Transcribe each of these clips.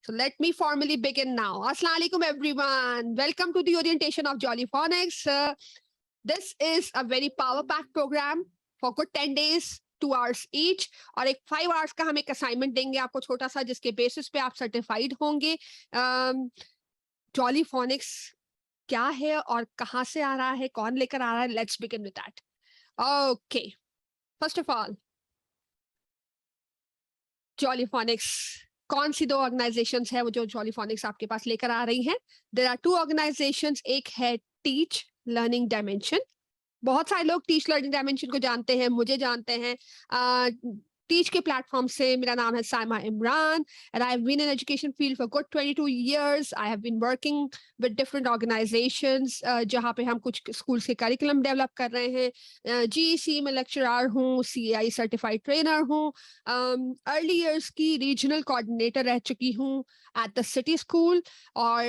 So let me formally begin now. Assalamu alaikum everyone. Welcome to the orientation of Jolly Phonics. This is a very power-packed program for good 10 days, 2 hours each. और एक 5 hours का हम एक assignment देंगे आपको छोटा सा जिसके basis पे आप certified होंगे. Jolly Phonics क्या है और कहाँ से आ रहा है, कौन लेकर आ रहा है? Let's begin with that. Okay. First of all, Jolly Phonics. कौन सी दो ऑर्गेनाइजेशंस है वो जो जॉली फोनिक्स आपके पास लेकर आ रही हैं? There are 2 organisations. एक है टीच लर्निंग डायमेंशन. बहुत सारे लोग टीच लर्निंग डायमेंशन को जानते हैं, मुझे जानते हैं. टीच के प्लेटफॉर्म से. मेरा नाम है Saima Imran and I've been in education field for good 22 years. I have been working with different organizations जहाँ पे हम कुछ स्कूल्स के करिकुलम डेवलप कर रहे हैं. GEC में लेक्चरर हूँ, CAI सर्टिफाइड ट्रेनर हूँ, अर्ली ईयर्स की रीजनल कोऑर्डिनेटर रह चुकी हूँ एट द सिटी स्कूल और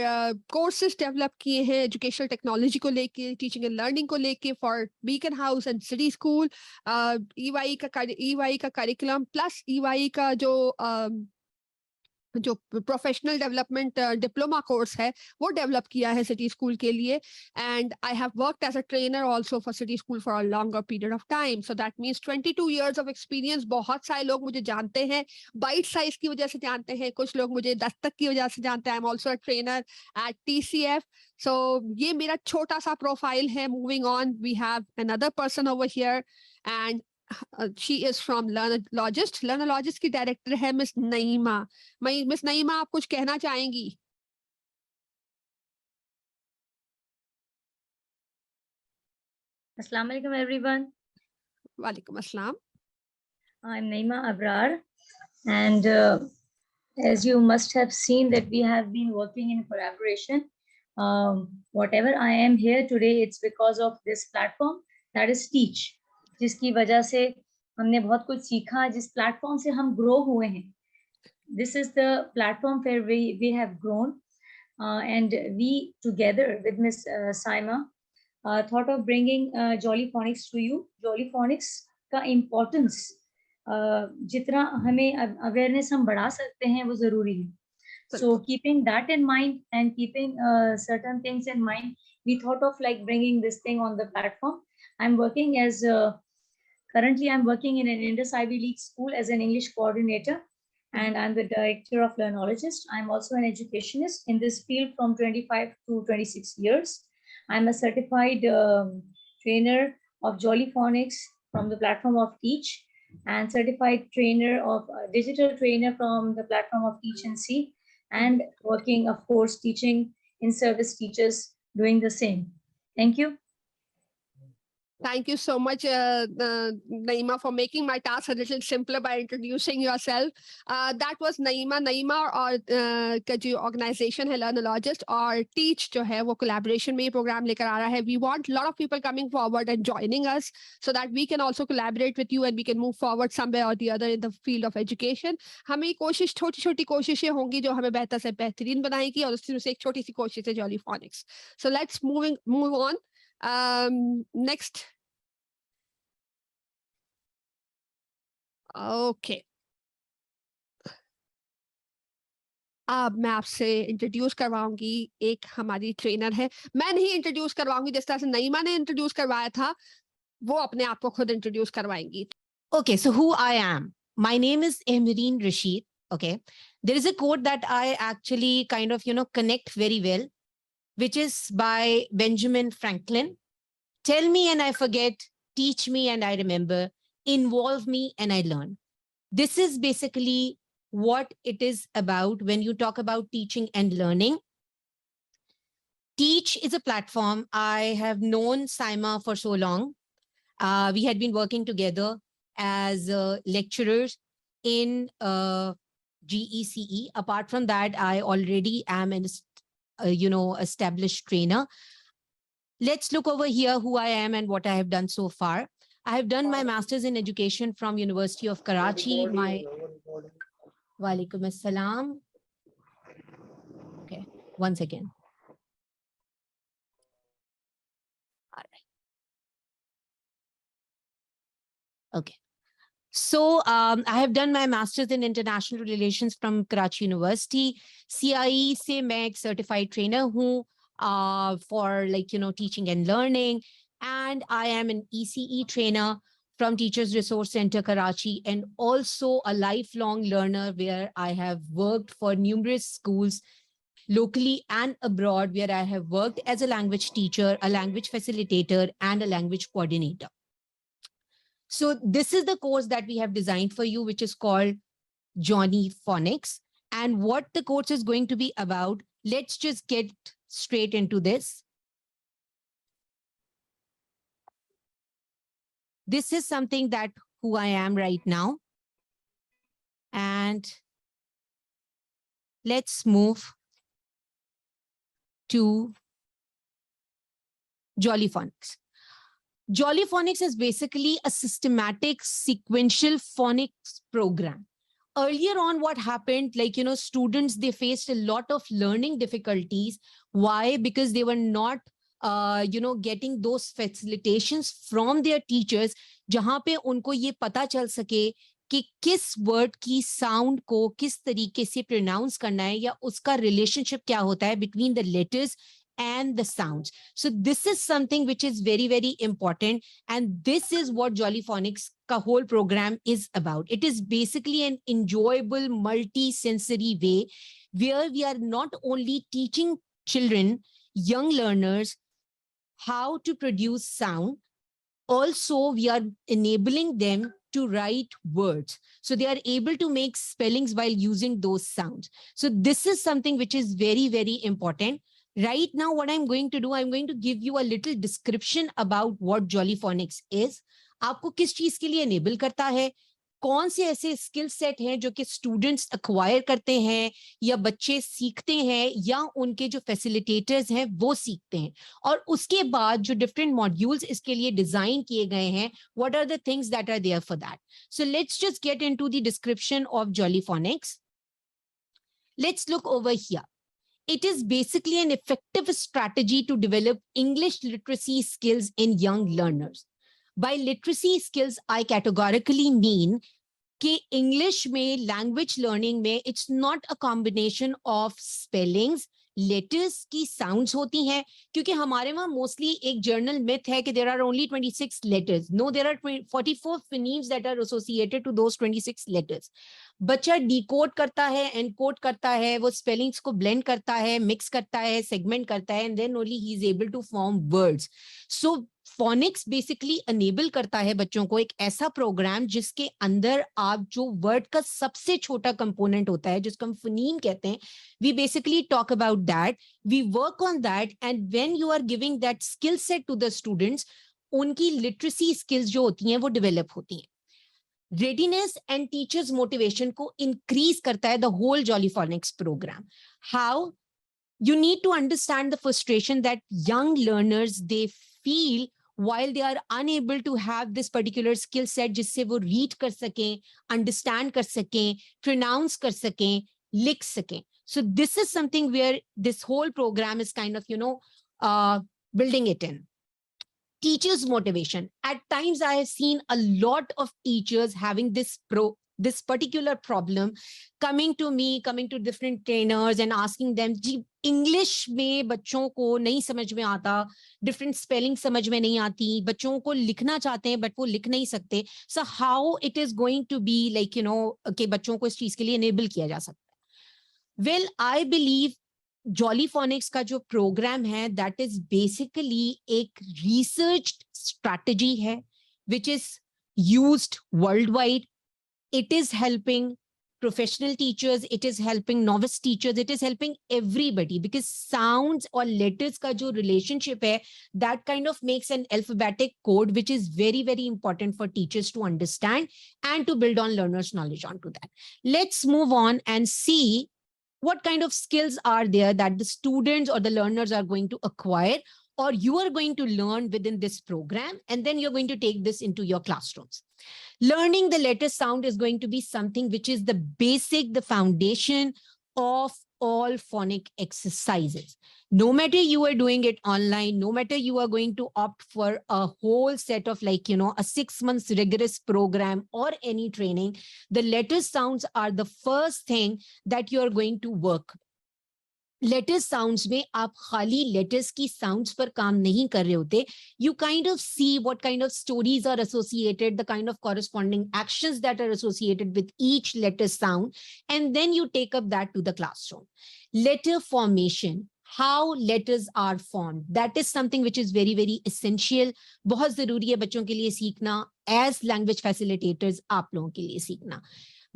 कोर्सेज डेवलप किए हैं एजुकेशनल टेक्नोलॉजी को लेके, टीचिंग एंड लर्निंग को लेके for beacon house and city school. EYE का करिकुलम प्लस EYE का जो प्रोफेशनल डेवलपमेंट डिप्लोमा कोर्स है वो डेवलप किया है सिटी स्कूल के लिए. And I have worked as a trainer also for city school for a longer period of time. So that means 22 years of experience. बहुत सारे लोग मुझे जानते हैं बाइट साइज की वजह से जानते हैं, कुछ लोग मुझे दस्तक की वजह से जानते हैं. I am also a trainer at TCF. So ये मेरा छोटा सा प्रोफाइल है. Moving on, we have another person over here and she is from Learnologist. Learnologist की डायरेक्टर है मिस नईमा. मिस नईमा, आप कुछ कहना चाहेंगी? Assalamu alaikum everyone. वालेकुम अस्सलाम. I'm Naima Abrar, and as you must have seen that we have been working in collaboration. Whatever I am here today, it's because of this platform, that is Teach, जिसकी वजह से हमने बहुत कुछ सीखा, जिस प्लेटफॉर्म से हम ग्रो हुए हैं. This is the platform where we have grown, and we together with Miss Saima thought of bringing Jolly Phonics to you. Jolly Phonics का importance जितना हमें awareness हम बढ़ा सकते हैं वो जरूरी है. So keeping that in mind and keeping certain things in mind, we thought of like bringing this thing on the platform. I'm working as currently I'm working in an Indus Ivy League school as an English coordinator, and I'm the director of Learnologist. I'm also an educationist in this field from 25 to 26 years. I'm a certified trainer of Jolly Phonics from the platform of Teach, and certified trainer of digital trainer from the platform of Teach and See, and working, of course, teaching in service teachers doing the same. Thank you. Thank you so much, Naima, for making my task a little simpler by introducing yourself. That was Naima. Naima और का जो organization है Learnologist और Teach जो है वो collaboration में ये program लेकर आ रहा है. We want a lot of people coming forward and joining us so that we can also collaborate with you and we can move forward somewhere or the other in the field of education. हमें कोशिश छोटी-छोटी कोशिशें होंगी जो हमें बेहतर से बेहतरीन बनाएगी और उसमें से एक छोटी सी कोशिश है Jolly Phonics. So let's move on. Next. Okay. अब मैं आपसे इंट्रोड्यूस करवाऊंगी एक हमारी ट्रेनर है. मैं नहीं इंट्रोड्यूस करवाऊंगी, जिस तरह से नईमा ने इंट्रोड्यूस करवाया था वो अपने आप को खुद introduce करवाएंगी. Okay, so who I am. My name is Emireen Rashid. Okay. There is a quote that I actually kind of, connect very well, which is by Benjamin Franklin. Tell me and I forget, teach me and I remember, involve me and I learn. This is basically what it is about when you talk about teaching and learning. Teach is a platform. I have known Saima for so long. We had been working together as lecturers in GECE. Apart from that, I already am an established trainer. Let's look over here who I am and what I have done so far. I have done my master's in education from University of Karachi. Walaikum assalam. Okay, one second. All right. Okay. So I have done my master's in international relations from Karachi University. CIE से मैं एक certified trainer हूँ for teaching and learning, and I am an ECE trainer from Teachers Resource Center Karachi, and also a lifelong learner where I have worked for numerous schools locally and abroad, where I have worked as a language teacher, a language facilitator, and a language coordinator. So this is the course that we have designed for you, which is called Johnny Phonics. And what the course is going to be about, let's just get straight into this. This is something that who I am right now. And let's move to Jolly Phonics. Jolly Phonics is basically a systematic sequential phonics program. Earlier on, what happened, students, they faced a lot of learning difficulties. Why? Because they were not, getting those facilitations from their teachers, जहाँ पे उनको ये पता चल सके कि किस word की साउंड को किस तरीके से प्रोनाउंस करना है या उसका रिलेशनशिप क्या होता है between the letters and the sounds. So this is something which is very, very important. And this is what Jolly Phonics ka whole program is about. It is basically an enjoyable multi-sensory way where we are not only teaching children, young learners, how to produce sound, also we are enabling them to write words. So they are able to make spellings while using those sounds. So this is something which is very, very important. Right now, what I'm going to do, I'm going to give you a little description about what Jolly Phonics is. आपको किस चीज के लिए enable करता है, कौन से ऐसे स्किल सेट हैं जो कि स्टूडेंट्स एक्वायर करते हैं या बच्चे सीखते हैं या उनके जो फैसिलिटेटर्स हैं वो सीखते हैं, और उसके बाद जो डिफरेंट मॉड्यूल्स इसके लिए डिजाइन किए गए हैं, what are the things that are there for that. So let's just get into the description of Jolly Phonics. Let's look over here. It is basically an effective strategy to develop English literacy skills in young learners. By literacy skills, I categorically mean कि English में language learning में it's not a combination of spellings, letters की sounds होती हैं, क्योंकि हमारे वहाँ mostly एक journal myth है कि there are only 26 letters. No, there are 44 phonemes that are associated to those 26 letters. बच्चा decode करता है, encode करता है, वो spellings को blend करता है, mix करता है, segment करता है, and then only he is able to form words. So phonics basically enable करता है बच्चों को एक ऐसा प्रोग्राम जिसके अंदर आप जो वर्ड का सबसे छोटा कंपोनेंट होता है जिसको हम phoneme कहते हैं, we basically talk about that, we work on that, and when you are giving that skill set to the students, उनकी literacy skills जो होती हैं वो develop होती हैं. Readiness and teachers motivation को increase करता है the whole Jolly Phonics program. How? You need to understand the frustration that young learners they feel while they are unable to have this particular skill set जिससे वो read कर सकें, understand कर सकें, pronounce कर सकें, लिख सकें. So this is something where this whole program is kind of, building it in. Teachers motivation. At times I have seen a lot of teachers having this particular problem, coming to me, coming to different trainers and asking them, ji English में बच्चों को नहीं समझ में आता, different spelling समझ में नहीं आती, बच्चों को लिखना चाहते हैं but वो लिख नहीं सकते. So how it is going to be like, कि बच्चों को इस चीज के लिए enable किया जा सकता है? Well, I believe Jolly Phonics का जो program है, that is basically एक researched strategy है, which is used worldwide. It is helping professional teachers, it is helping novice teachers, it is helping everybody, because sounds or letters ka jo relationship hai, that kind of makes an alphabetic code, which is very, very important for teachers to understand and to build on learners' knowledge onto that. Let's move on and see what kind of skills are there that the students or the learners are going to acquire, or you are going to learn within this program, and then you're going to take this into your classrooms. Learning the letter sound is going to be something which is the basic, the foundation of all phonic exercises. No matter you are doing it online, no matter you are going to opt for a whole set of like, a 6 months rigorous program or any training, the letter sounds are the first thing that you are going to work. Letter sounds में आप खाली letters की sounds पर काम नहीं कर रहे होते. You kind of see what kind of stories are associated, the kind of corresponding actions that are associated with each letter sound, and then you take up that to the classroom. Letter formation, how letters are formed, that is something which is very, very essential. बहुत जरूरी है बच्चों के लिए सीखना, as language facilitators आप लोगों के लिए सीखना.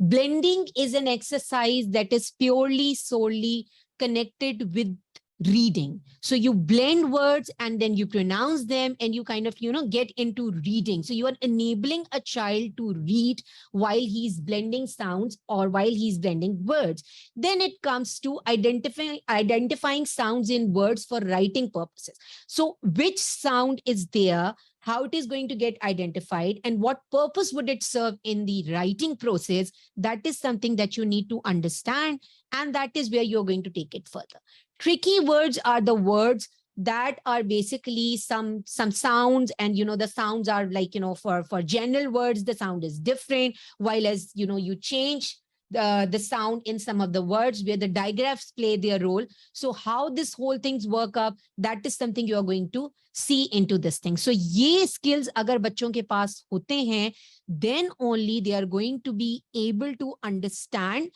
Blending is an exercise that is purely, solely connected with reading. So you blend words and then you pronounce them and you kind of, get into reading. So you are enabling a child to read while he's blending sounds or while he's blending words. Then it comes to identifying sounds in words for writing purposes. So which sound is there, how it is going to get identified, and what purpose would it serve in the writing process, that is something that you need to understand, and that is where you're going to take it further. Tricky words are the words that are basically some sounds, and the sounds are like, for general words, the sound is different, while as you change the sound in some of the words where the digraphs play their role. So how this whole things work up, that is something you are going to see into this thing. So ye skills agar bachchon ke paas hote hain, then only they are going to be able to understand,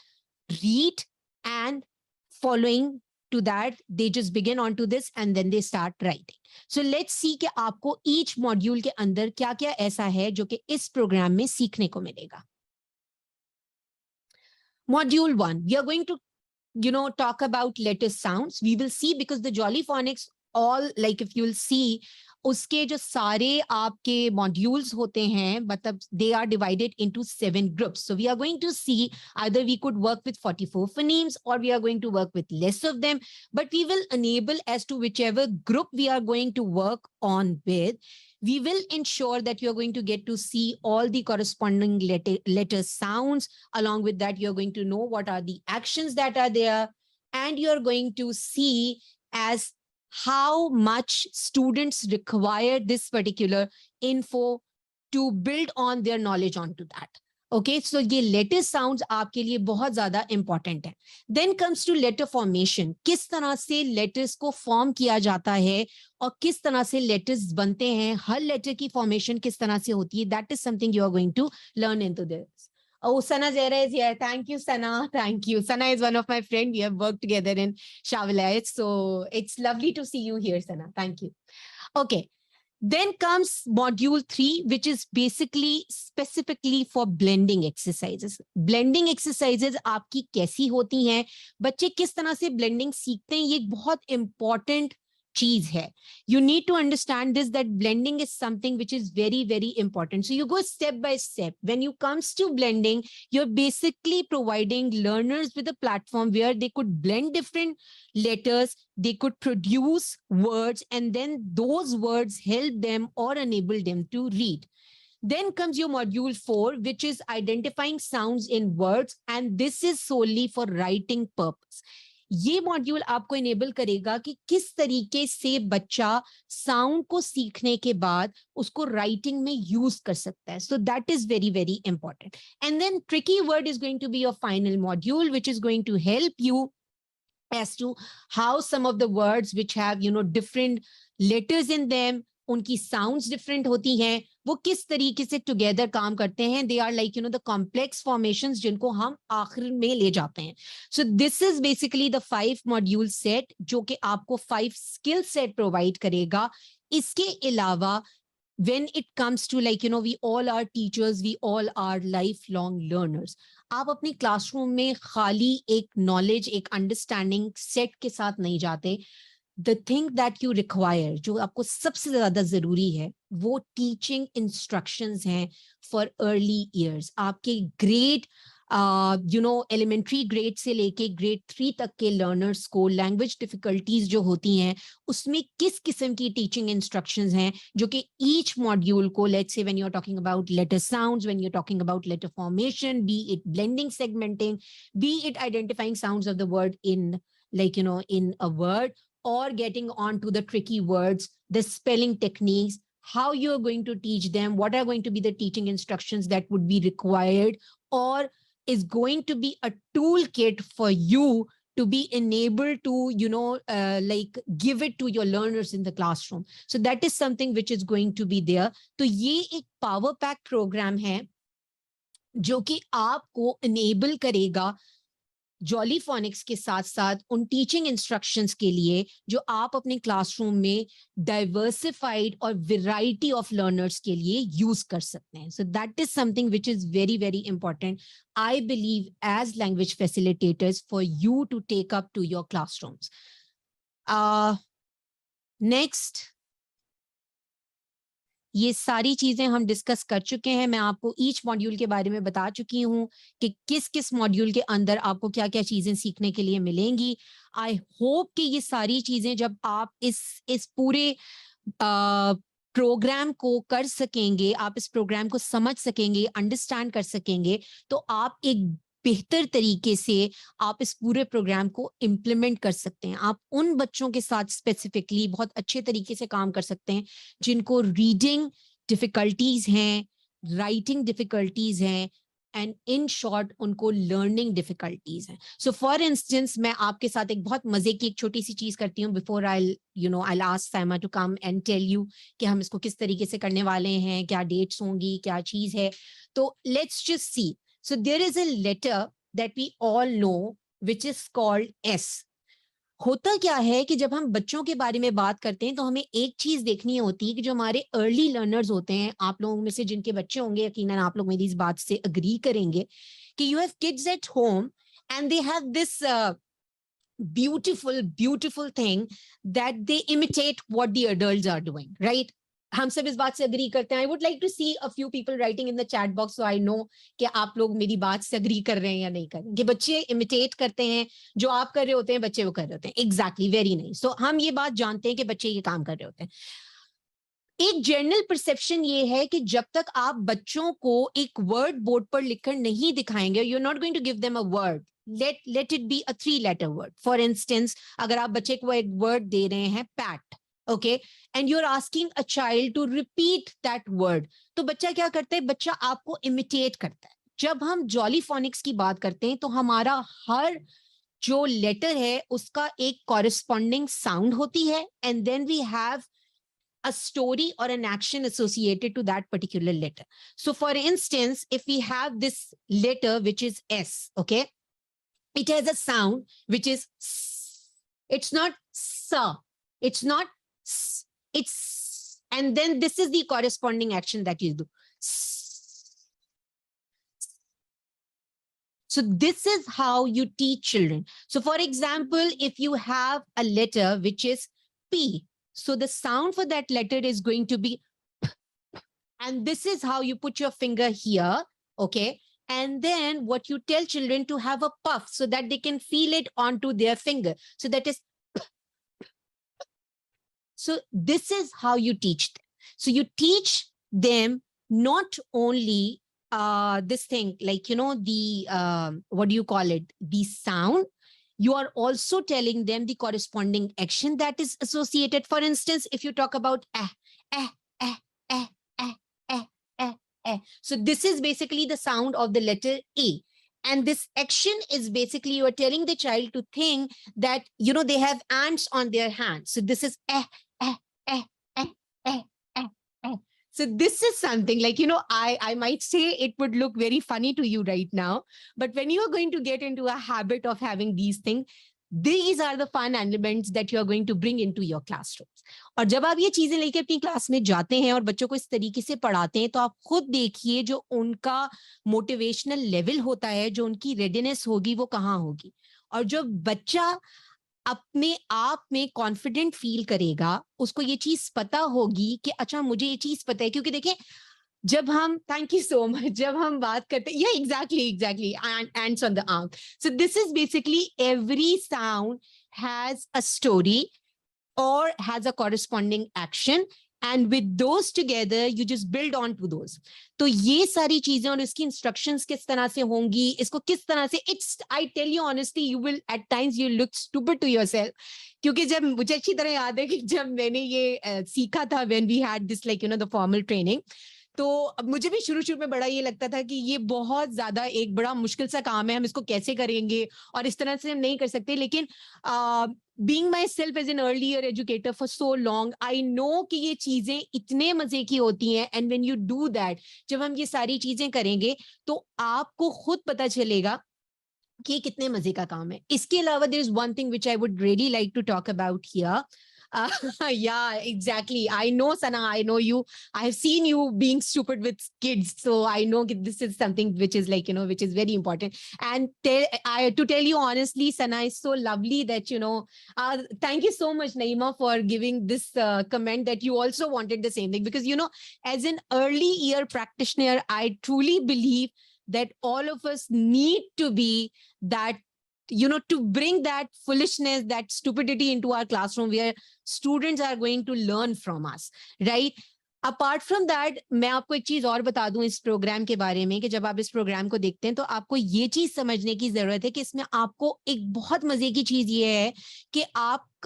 read, and following to that, they just begin onto this and then they start writing. So let's see कि आपको each module के अंदर क्या-क्या ऐसा है जो कि इस program में सीखने को मिलेगा. Module 1, we are going to, talk about letter sounds. We will see, because the Jolly Phonics, all, like if you'll see, उसके जो सारे आपके modules होते हैं, मतलब they are divided into 7 groups. So we are going to see either we could work with 44 phonemes or we are going to work with less of them, but we will enable as to whichever group we are going to work on with. We will ensure that you're going to get to see all the corresponding letter sounds. Along with that, you're going to know what are the actions that are there, and you're going to see as how much students require this particular info to build on their knowledge onto that. Okay, so ये letter sounds आपके लिए बहुत ज़्यादा important है. Then comes to letter formation. किस तरह से letters को form किया जाता है और किस तरह से letters बनते हैं, हर letter की formation किस तरह से होती है, that is something you are going to learn into this. Oh, Sana Zehra is here. Thank you, Sana. Thank you. Sana is one of my friends. We have worked together in Shavilayat. So it's lovely to see you here, Sana. Thank you. Okay. Then comes module 3, which is basically specifically for blending exercises. Blending exercises आपकी कैसी होती हैं, बच्चे किस तरह से blending सीखते हैं, ये एक बहुत important चीज है. You need to understand this, that blending is something which is very, very important. So you go step by step. When you comes to blending, you're basically providing learners with a platform where they could blend different letters, they could produce words, and then those words help them or enable them to read. Then comes your module 4, which is identifying sounds in words, and this is solely for writing purpose. ये module आपको enable करेगा कि किस तरीके से बच्चा sound को सीखने के बाद उसको राइटिंग में यूज कर सकता है. So that is very, very important. And then tricky word is going to be your final module, which is going to help you as to how some of the words which have, different letters in them, उनकी sounds different होती हैं, वो किस तरीके से together काम करते हैं. They are like, the complex formations जिनको हम आखिर में ले जाते हैं. So this is basically the 5 module set जो कि आपको 5 skill set provide करेगा. इसके अलावा when it comes to like, we all are teachers, we all are lifelong learners. आप अपनी classroom में खाली एक knowledge, एक understanding set के साथ नहीं जाते. The thing that you require, जो आपको सबसे ज़्यादा ज़रूरी है, वो teaching instructions हैं for early years. आपके grade एलिमेंट्री ग्रेड से लेके ग्रेड 3 तक के लर्नर्स को लैंग्वेज डिफिकल्टीज जो होती हैं उसमें किस किस्म की टीचिंग इंस्ट्रक्शंस हैं जो कि ईच मॉड्यूल को, let's say when you are talking about letter sounds, when you are talking about letter formation, be it blending, segmenting, be it identifying sounds of the word in in a word, or getting on to the tricky words, the spelling techniques, how you're going to teach them, what are going to be the teaching instructions that would be required, or is going to be a toolkit for you to be enabled to, give it to your learners in the classroom. So that is something which is going to be there. तो ये एक power pack program है जो कि आपको enable करेगा jolly phoenix के साथ साथ उन टीचिंग इंस्ट्रक्शंस के लिए जो आप अपने क्लासरूम में डाइवर्सिफाइड और वैरायटी ऑफ लर्नर्स के लिए यूज कर सकते हैं. So that is something which is very very important, I believe, as language facilitators for you to take up to your classrooms. Next, ये सारी चीजें हम डिस्कस कर चुके हैं. मैं आपको ईच मॉड्यूल के बारे में बता चुकी हूँ कि किस किस मॉड्यूल के अंदर आपको क्या क्या चीजें सीखने के लिए मिलेंगी. आई होप कि ये सारी चीजें जब आप इस पूरे प्रोग्राम को कर सकेंगे, आप इस प्रोग्राम को समझ सकेंगे, अंडरस्टैंड कर सकेंगे, तो आप एक बेहतर तरीके से आप इस पूरे प्रोग्राम को इम्प्लीमेंट कर सकते हैं. आप उन बच्चों के साथ स्पेसिफिकली बहुत अच्छे तरीके से काम कर सकते हैं जिनको रीडिंग डिफिकल्टीज हैं, राइटिंग डिफिकल्टीज हैं, एंड इन शॉर्ट उनको लर्निंग डिफिकल्टीज हैं. सो फॉर इंस्टेंस, मैं आपके साथ एक बहुत मजे की एक छोटी सी चीज करती हूँ before I ask Saima to come and tell you कि हम इसको किस तरीके से करने वाले हैं, क्या डेट्स होंगी, क्या चीज है. तो let's just see. So there is a letter that we all know which is called S. होता क्या है कि जब हम बच्चों के बारे में बात करते हैं तो हमें एक चीज देखनी होती है कि जो हमारे अर्ली लर्नर्स होते हैं, आप लोगों में से जिनके बच्चे होंगे, यकीनन आप लोग मेरी इस बात से अग्री करेंगे कि you have kids at home and they have this beautiful thing that they imitate what the adults are doing, right? हम सब इस बात से अग्री करते हैं. I would like to see a few people writing in the chat box, so I know कि आप लोग मेरी बात से अग्री कर रहे हैं या नहीं कर रहे हैं. कि बच्चे इमिटेट करते हैं, जो आप कर रहे होते हैं बच्चे वो कर रहे होते हैं. Exactly, very nice. सो हम ये बात जानते हैं कि बच्चे ये काम कर रहे होते हैं. एक जनरल परसेप्शन ये है कि जब तक आप बच्चों को एक वर्ड बोर्ड पर लिखकर नहीं दिखाएंगे, you are not going to give them a word, let it be a 3-letter word. For instance, अगर आप बच्चे को एक वर्ड दे रहे हैं pat, okay, and you're asking a child to repeat that word, तो बच्चा क्या करता है? बच्चा आपको imitate करता है. जब हम जॉली फोनिक्स की बात करते हैं तो हमारा हर जो लेटर है उसका एक corresponding sound होती है, and then we have a story or an action associated to that particular letter. So for instance, if we have this letter which is S, okay, it has a sound which is S. It's not sa, it's not S, it's, and then this is the corresponding action that you do. So this is how you teach children. So for example, if you have a letter which is P, so the sound for that letter is going to be P, and this is how you put your finger here, okay? And then what you tell children to have a puff so that they can feel it onto their finger. So that is P. So this is how you teach them. So you teach them not only this thing, like, you know, the, what do you call it? The sound. You are also telling them the corresponding action that is associated. For instance, if you talk about so this is basically the sound of the letter A. And this action is basically you are telling the child to think that, you know, they have ants on their hands. So this is So this is something like, you know, I might say it would look very funny to you right now, but when you are going to get into a habit of having these things, these are the fun elements that you are going to bring into your classrooms. और जब आप ये चीजें लेके अपनी class में जाते हैं और बच्चों को इस तरीके से पढ़ाते हैं, तो आप खुद देखिए जो उनका मोटिवेशनल लेवल होता है, जो उनकी रेडीनेस होगी, वो कहाँ होगी. और जो बच्चा अपने आप में कॉन्फिडेंट फील करेगा, उसको ये चीज पता होगी कि अच्छा मुझे ये चीज पता है. क्योंकि देखिए जब हम, थैंक यू सो मच, जब हम बात करते हैं, exactly ants on the arm. So this is basically every sound has a story or has a corresponding action, and with those together you just build on to those. तो ये सारी चीजें और इसकी इंस्ट्रक्शंस किस तरह से होंगी, इसको किस तरह से, it's, I tell you honestly, you will at times you look stupid to yourself. क्योंकि जब मुझे अच्छी तरह याद है कि जब मैंने ये सीखा था, when we had this like the formal training, तो अब मुझे भी शुरू शुरू में बड़ा ये लगता था कि ये बहुत ज्यादा एक बड़ा मुश्किल सा काम है, हम इसको कैसे करेंगे और इस तरह से हम नहीं कर सकते. लेकिन being myself as an early year educator for so long, I know कि ये चीजें इतने मजे की होती हैं, and when you do that, जब हम ये सारी चीजें करेंगे तो आपको खुद पता चलेगा कि कितने मजे का काम है. इसके अलावा there is one thing which I would really like to talk about here. Yeah, exactly. I know, Sana, I know you. I have seen you being stupid with kids. So I know this is something which is like, which is very important. And to tell you honestly, Sana, is so lovely that, thank you so much, Naima, for giving this comment that you also wanted the same thing. Because, as an early year practitioner, I truly believe that all of us need to be that, to bring that foolishness, that stupidity into our classroom where students are going to learn from us, right? Apart from that, मैं आपको एक चीज और बता दूं इस programme के बारे में, कि जब आप इस प्रोग्राम को देखते हैं तो आपको ये चीज समझने की जरूरत है कि इसमें आपको एक बहुत मजे की चीज ये है कि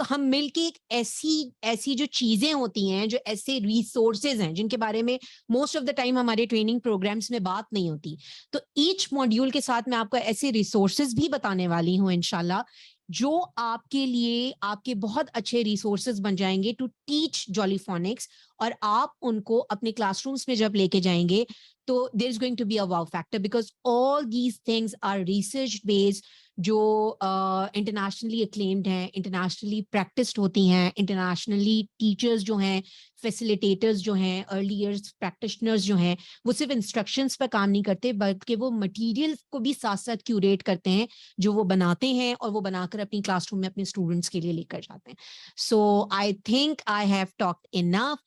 हम मिलके एक ऐसी जो चीजें होती हैं, जो ऐसे रिसोर्सेज हैं जिनके बारे में मोस्ट ऑफ द टाइम हमारे ट्रेनिंग प्रोग्राम्स में बात नहीं होती, तो ईच मॉड्यूल के साथ मैं आपको ऐसे रिसोर्सेज भी बताने वाली हूँ इंशाल्लाह, जो आपके लिए आपके बहुत अच्छे रिसोर्सेज बन जाएंगे टू टीच जॉलीफोनिक्स. और आप उनको अपने क्लासरूम्स में जब लेके जाएंगे तो there is going to be a wow factor, because all these things are research based, जो इंटरनेशनली अक्लेम्ड हैं, इंटरनेशनली प्रैक्टिस्ड होती हैं, इंटरनेशनली टीचर्स जो हैं, फैसिलिटेटर्स जो हैं, अर्ली ईयर्स प्रैक्टिशनर्स जो हैं, वो सिर्फ इंस्ट्रक्शंस पर काम नहीं करते बल्कि वो मटेरियल को भी साथ साथ क्यूरेट करते हैं, जो वो बनाते हैं और वो बनाकर अपनी क्लासरूम में अपने स्टूडेंट्स के लिए लेकर जाते हैं. So I think I have talked enough.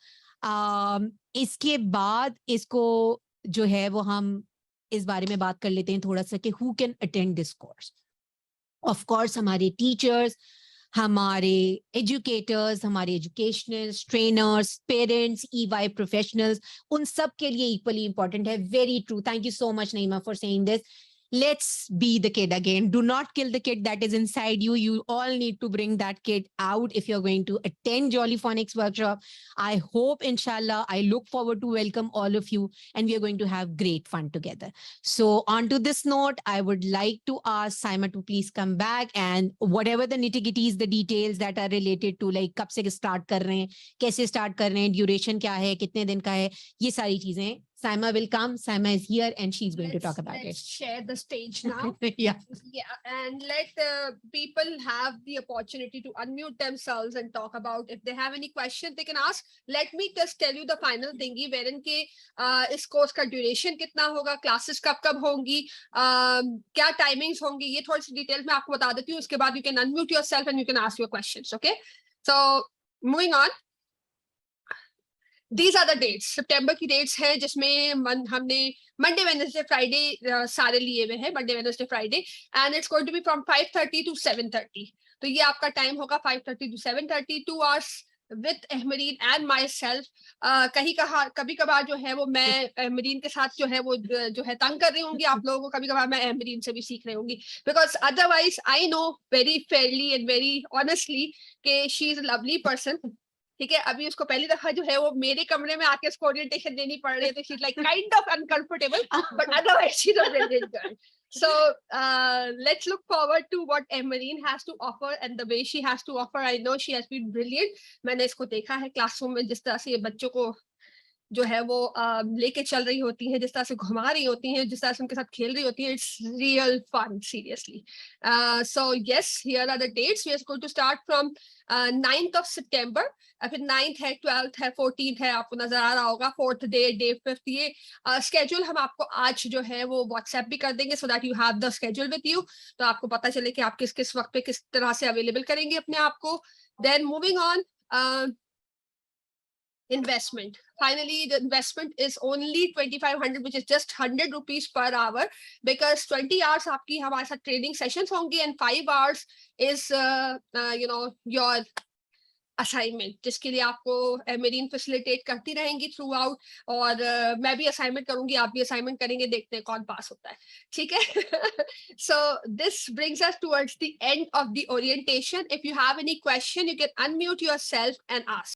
इसके बाद इसको जो है वो हम इस बारे में बात कर लेते हैं थोड़ा सा कि who can attend this course. Of course हमारे टीचर्स, हमारे एजुकेटर्स, हमारे एजुकेशनल्स, ट्रेनर्स, पेरेंट्स, EY प्रोफेशनल्स, उन सब के लिए इक्वली इंपॉर्टेंट है. Very true. Thank you so much Naima for saying this. Let's be the kid again. Do not kill the kid that is inside you. You all need to bring that kid out if you're going to attend Jollyphonics workshop. I hope, inshallah, I look forward to welcome all of you, and we are going to have great fun together. So on to this note, I would like to ask Saima to please come back, and whatever the nitty-gritties, the details that are related to like कब से start कर रहे हैं, कैसे start कर रहे हैं, duration क्या है, कितने दिन का है, ये सारी चीजें Saima will come. Saima is here and she's going to talk about let's it. share the stage now. Yeah. Yeah, and let people have the opportunity to unmute themselves and talk about if they have any questions they can ask. Let me just tell you the final thingy wherein के इस course का duration कितना होगा, classes कब होंगी, क्या timings होंगी, ये थोड़ी सी डिटेल में आपको बता देती हूँ. उसके बाद you can unmute yourself and you can ask your questions. Okay, so moving on. These are the dates. सितंबर की डेट्स है जिसमें हमने मंडे वेडनेसडे फ्राइडे सारे लिए हुए हैं. Monday Wednesday Friday and it's going to be from 5:30 to 7:30. तो ये आपका टाइम होगा 5:30 to 7:30, 2 hours with Ahmadeen and myself. कभी कभार जो है वो मैं Ahmadeen के साथ जो है तंग कर रही होंगी आप लोगों को, कभी कभार मैं Ahmadeen से भी सीख रही होंगी, because otherwise I know very fairly and very honestly कि she is a lovely person. ठीक है, अभी उसको पहली दफा जो है वो मेरे कमरे में आके उसको ओरिएंटेशन देनी पड़ रही है, तो she is like kind of uncomfortable, but otherwise she is a brilliant girl. So let's look forward to what Ahmadeen has to offer and the way she has to offer. I know she has been brilliant. मैंने इसको देखा है classroom में, जिस तरह से ये बच्चों को जो है वो लेके चल रही होती हैं, जिस तरह से घुमा रही होती हैं, जिस तरह से उनके साथ खेल रही होती हैं. It's real fun, seriously. So yes, here are the dates. We are going to start from 9th of September. फिर 9th है, 12th है, 14th है, आपको नजर आ रहा होगा, 4th डे, डे 5th. ये स्केड्यूल हम आपको आज जो है वो व्हाट्सएप भी कर देंगे, so that you have the schedule with you, तो आपको पता चले कि आप किस किस वक्त पे किस तरह से अवेलेबल करेंगे अपने आप को. Then moving on, investment. Finally, the investment is only 2,500, which is just 100 rupees per hour, because 20 hours आपकी हमारे साथ training sessions होंगी and 5 hours is your assignment, जिसके लिए आपको मेरीन फैसिलिटेट करती रहेंगी थ्रू आउट, और मैं भी असाइनमेंट करूंगी, आप भी असाइनमेंट करेंगे, देखते हैं कौन पास होता है, ठीक है. So this brings us towards the end of the orientation. If you have any question, you can unmute yourself and ask.